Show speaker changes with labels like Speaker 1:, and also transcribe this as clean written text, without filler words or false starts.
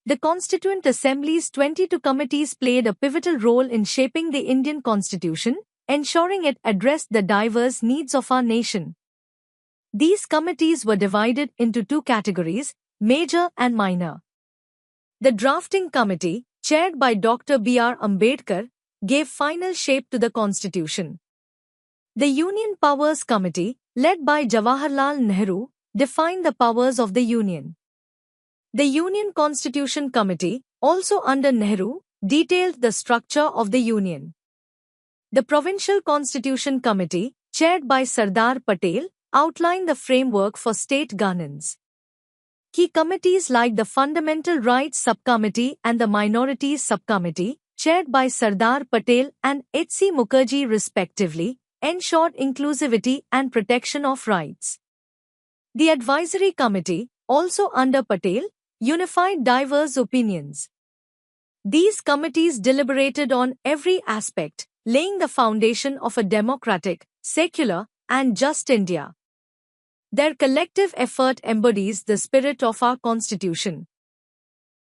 Speaker 1: The Constituent Assembly's 22 committees played a pivotal role in shaping the Indian Constitution, ensuring it addressed the diverse needs of our nation. These committees were divided into two categories, major and minor. The Drafting Committee, chaired by Dr. B.R. Ambedkar, gave final shape to the Constitution. The Union Powers Committee, led by Jawaharlal Nehru, defined the powers of the Union. The Union Constitution Committee, also under Nehru, detailed the structure of the Union. The Provincial Constitution Committee, chaired by Sardar Patel, outlined the framework for state governance. Key committees like the Fundamental Rights Subcommittee and the Minorities Subcommittee, chaired by Sardar Patel and H.C. Mukherjee respectively, ensured inclusivity and protection of rights. The Advisory Committee, also under Patel, unified diverse opinions. These committees deliberated on every aspect, laying the foundation of a democratic, secular, and just India. Their collective effort embodies the spirit of our Constitution.